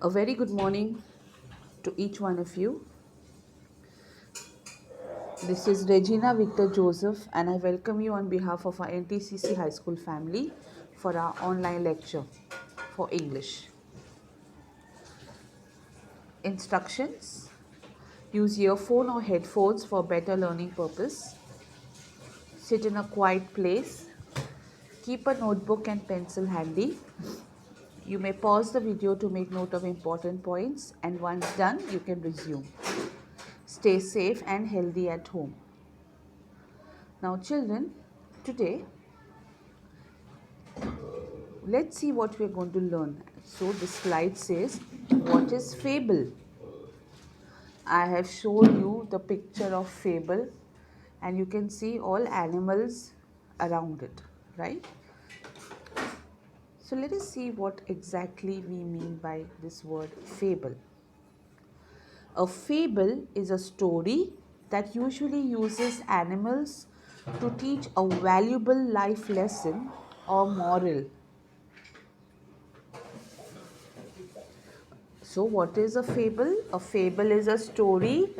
A very good morning to each one of you. This is Regina Victor Joseph, and I welcome you on behalf of our NTCC High School family for our online lecture for English. Instructions: use earphone or headphones for better learning purpose. Sit in a quiet place. Keep a notebook and pencil handy. You may pause the video to make note of important points, and once done, you can resume. Stay safe and healthy at home. Now, children, today let's see what we're going to learn. So, the slide says, what is fable? I have shown you the picture of fable, and you can see all animals around it, right? So, let us see what exactly we mean by this word fable. A fable is a story that usually uses animals to teach a valuable life lesson or moral. So, what is a fable? A fable is a story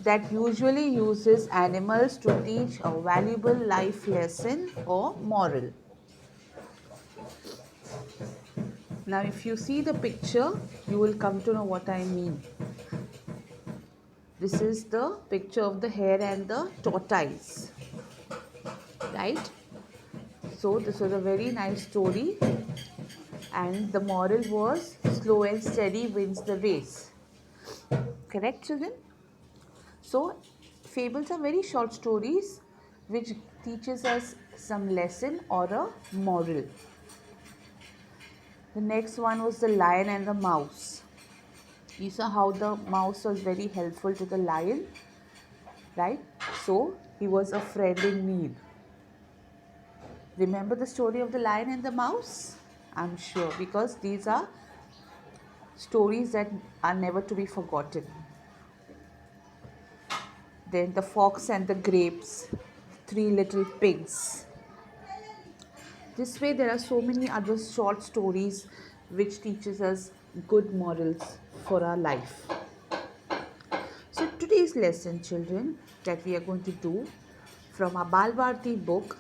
that usually uses animals to teach a valuable life lesson or moral. Now, if you see the picture, you will come to know what I mean. This is the picture of the hare and the tortoise, right? So, this was a very nice story, and the moral was slow and steady wins the race. Correct, children? So, fables are very short stories which teaches us some lesson or a moral. The next one was the lion and the mouse. You saw how the mouse was very helpful to the lion, right? So, he was a friend in need. Remember the story of the lion and the mouse? I'm sure, because these are stories that are never to be forgotten. Then the fox and the grapes, three little pigs. This way there are so many other short stories which teaches us good morals for our life. So today's lesson, children, that we are going to do from our Balbharti book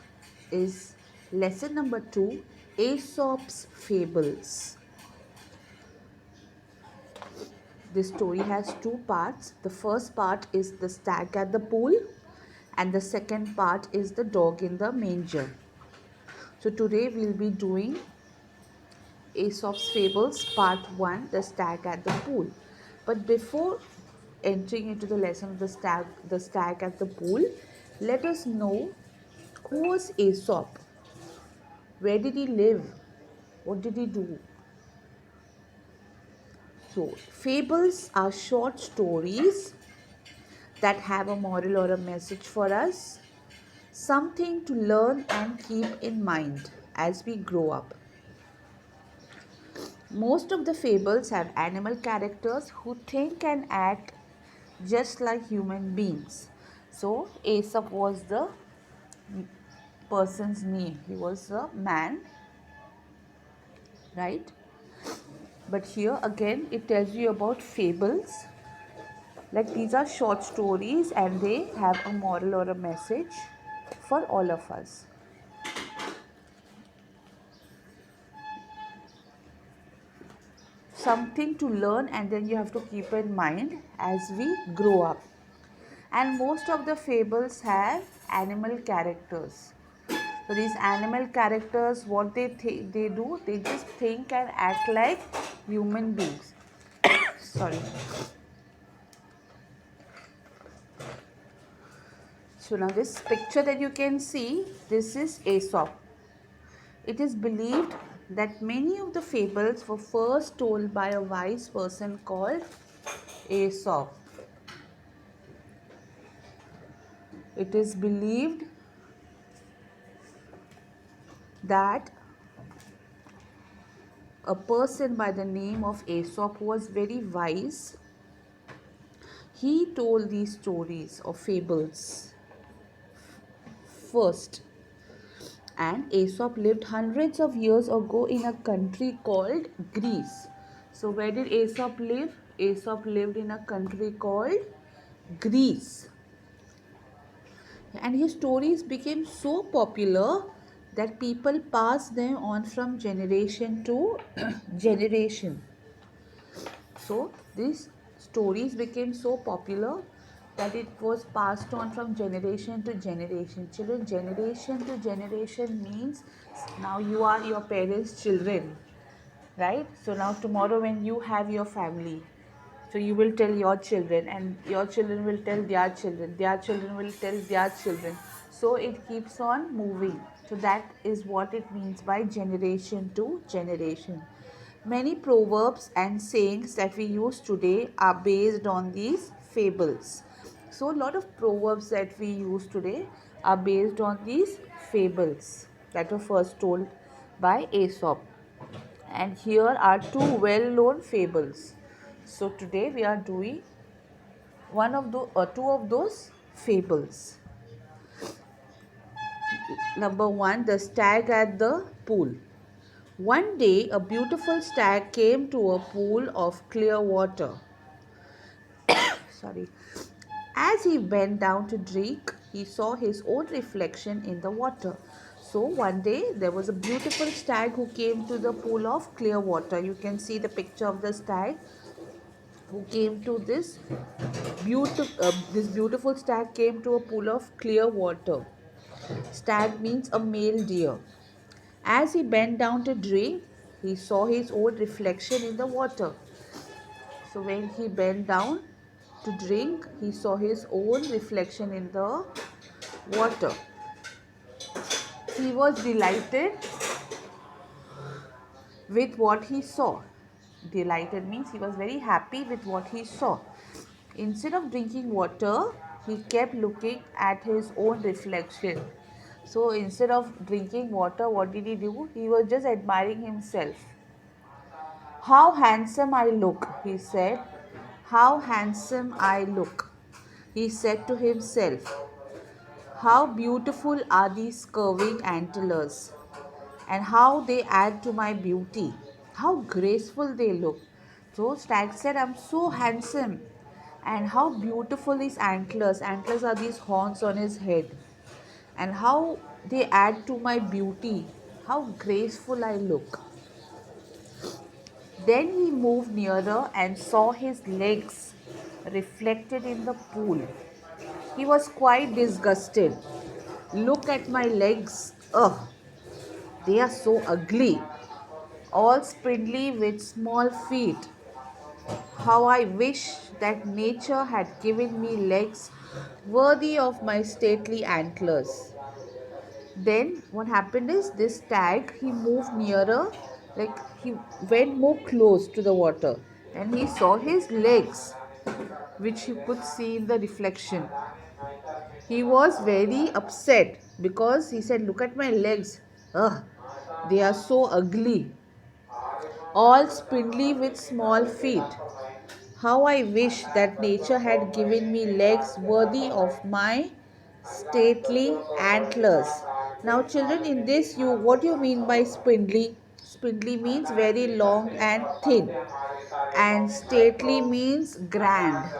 is lesson number 2, Aesop's Fables. This story has two parts. The first part is the stag at the pool, and the second part is the dog in the manger. So today we'll be doing Aesop's Fables Part 1, The Stag at the Pool. But before entering into the lesson of the stag at the pool, let us know who was Aesop? Where did he live? What did he do? So, fables are short stories that have a moral or a message for us, something to learn and keep in mind as we grow up. Most of the fables have animal characters who think and act just like human beings. So, Aesop was the person's name. He was a man, right? But here again, it tells you about fables. Like these are short stories and they have a moral or a message for all of us. Something to learn, and then you have to keep in mind as we grow up. And most of the fables have animal characters. So these animal characters, what they do, they just think and act like human beings. Sorry. So now this picture that you can see, this is Aesop. It is believed that many of the fables were first told by a wise person called Aesop. It is believed that a person by the name of Aesop was very wise. He told these stories or fables first. And Aesop lived hundreds of years ago in a country called Greece. So where did Aesop live? Aesop lived in a country called Greece. And his stories became so popular that people passed them on from generation to generation. So these stories became so popular that it was passed on from generation to generation. Children, generation to generation means now you are your parents' children, right? So now tomorrow when you have your family, so you will tell your children, and your children will tell their children will tell their children. So it keeps on moving. So that is what it means by generation to generation. Many proverbs and sayings that we use today are based on these fables. So a lot of proverbs that we use today are based on these fables that were first told by Aesop. And here are two well-known fables. So today we are doing two of those fables. Number one, the stag at the pool. One day, a beautiful stag came to a pool of clear water. Sorry. As he bent down to drink, he saw his own reflection in the water. So one day there was a beautiful stag who came to the pool of clear water. You can see the picture of the stag who came to this beautiful stag came to a pool of clear water. Stag means a male deer. As he bent down to drink, he saw his own reflection in the water. So when he bent down to drink, he saw his own reflection in the water. He was delighted with what he saw. Delighted means he was very happy with what he saw. Instead of drinking water, he kept looking at his own reflection. So instead of drinking water, what did he do? He was just admiring himself. How handsome I look, he said. How handsome I look, he said to himself. How beautiful are these curving antlers, and how they add to my beauty. How graceful they look. So Stag said, I'm so handsome. And how beautiful his antlers. Antlers are these horns on his head. And how they add to my beauty. How graceful I look. Then he moved nearer and saw his legs reflected in the pool. He was quite disgusted. Look at my legs. Ugh, they are so ugly. All spindly with small feet. How I wish that nature had given me legs worthy of my stately antlers. Then what happened is this stag, he moved nearer, like he went more close to the water, and he saw his legs, which he could see in the reflection. He was very upset because he said, look at my legs. Ugh, they are so ugly. All spindly with small feet. How I wish that nature had given me legs worthy of my stately antlers. Now, children, in this, what do you mean by spindly? Spindly means very long and thin, and stately means grand.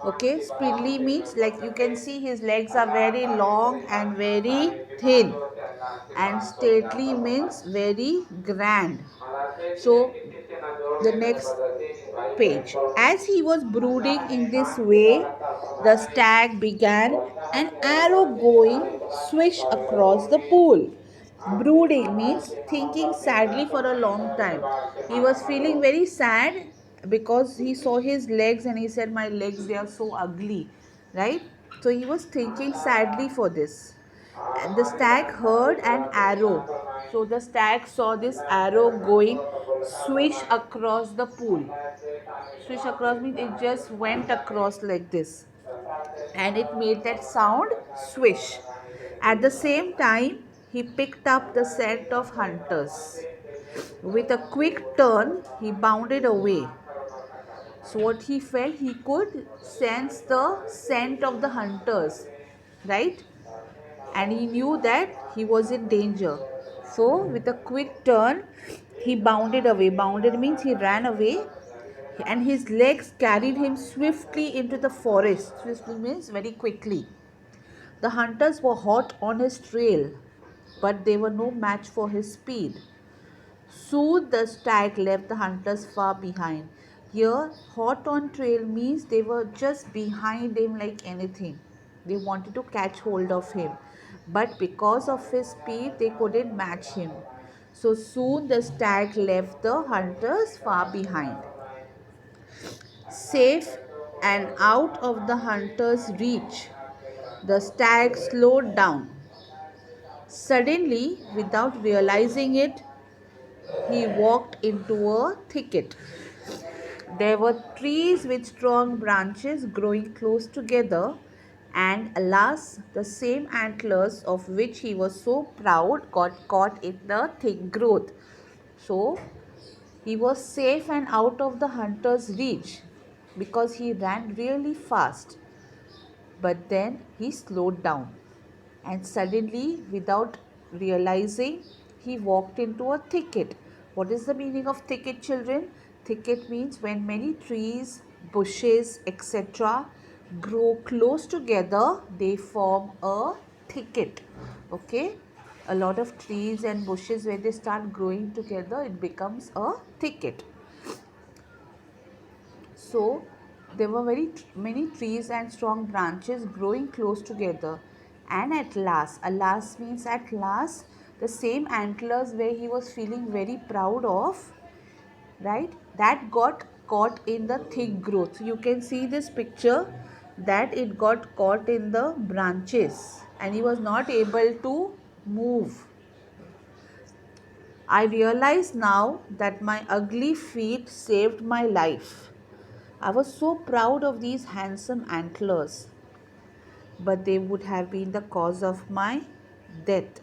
Okay, spindly means like you can see his legs are very long and very thin, and stately means very grand. So the next page. As he was brooding in this way, the stag began an arrow going swish across the pool. Brooding means thinking sadly for a long time. He was feeling very sad because he saw his legs and he said, my legs, they are so ugly, right? So he was thinking sadly for this. And the stag heard an arrow. So the stag saw this arrow going swish across the pool. Swish across means it just went across like this. And it made that sound swish. At the same time, he picked up the scent of hunters. With a quick turn, he bounded away. So what he felt, he could sense the scent of the hunters, right? And he knew that he was in danger. So with a quick turn, He bounded away. Bounded means he ran away, and his legs carried him swiftly into the forest. Swiftly means very quickly. The hunters were hot on his trail, but they were no match for his speed. Soon the stag left the hunters far behind. Here, hot on trail means they were just behind him like anything. They wanted to catch hold of him, but because of his speed, they couldn't match him. So soon the stag left the hunters far behind. Safe and out of the hunter's reach, the stag slowed down. Suddenly, without realizing it, he walked into a thicket. There were trees with strong branches growing close together, and alas, the same antlers of which he was so proud got caught in the thick growth. So, he was safe and out of the hunter's reach because he ran really fast. But then he slowed down, and suddenly, without realizing, he walked into a thicket. What is the meaning of thicket, children? Thicket means when many trees, bushes, etc. grow close together, they form a thicket. Okay? A lot of trees and bushes, when they start growing together, it becomes a thicket. So there were many trees and strong branches growing close together. And at last means at last, the same antlers where he was feeling very proud of, right? That got caught in the thick growth. So you can see this picture that it got caught in the branches and he was not able to move. I realize now that my ugly feet saved my life. I was so proud of these handsome antlers, but they would have been the cause of my death.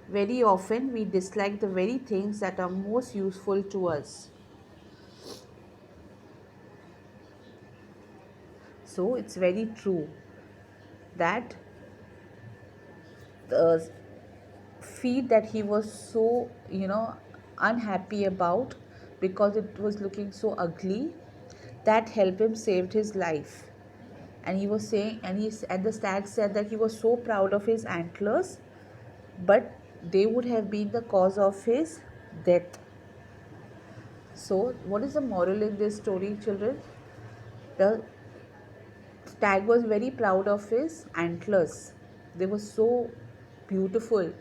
Very often, we dislike the very things that are most useful to us. So, it's very true that the feet that he was so, unhappy about because it was looking so ugly, that helped him saved his life. And he was saying, and the stag said that he was so proud of his antlers, but they would have been the cause of his death. So, what is the moral in this story, children? The stag was very proud of his antlers. They were so beautiful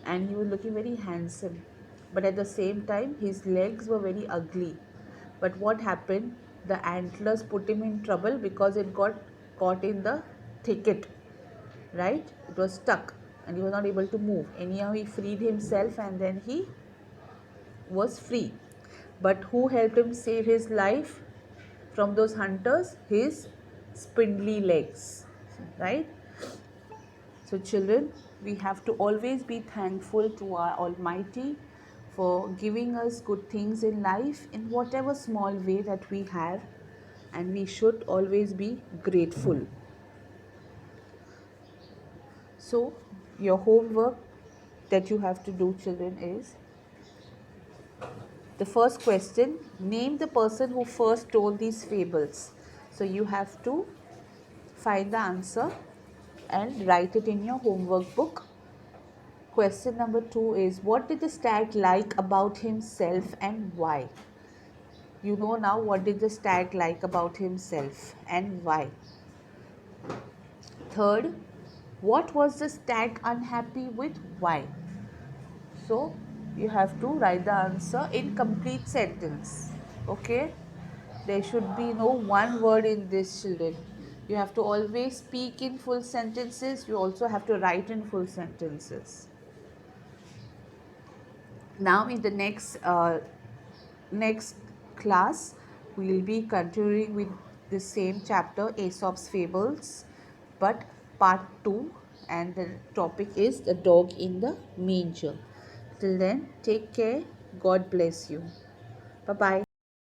and he was looking very handsome. But at the same time, his legs were very ugly. But what happened? The antlers put him in trouble because it got caught in the thicket, right? It was stuck and he was not able to move. Anyhow, he freed himself and then he was free. But who helped him save his life from those hunters? His spindly legs, right? So, children, we have to always be thankful to our Almighty for giving us good things in life in whatever small way that we have, and we should always be grateful. So, your homework that you have to do, children, is the first question: name the person who first told these fables. So, you have to find the answer and write it in your homework book. Question number 2 is, what did the stag like about himself and why? You know now what did the stag like about himself and why. Third, what was the stag unhappy with? Why? So you have to write the answer in complete sentence. Okay? There should be no one word in this, children. You have to always speak in full sentences. You also have to write in full sentences. Now in the next class, we will be continuing with the same chapter, Aesop's Fables, but part 2, and the topic is the dog in the manger. Till then, take care. God bless you. Bye bye.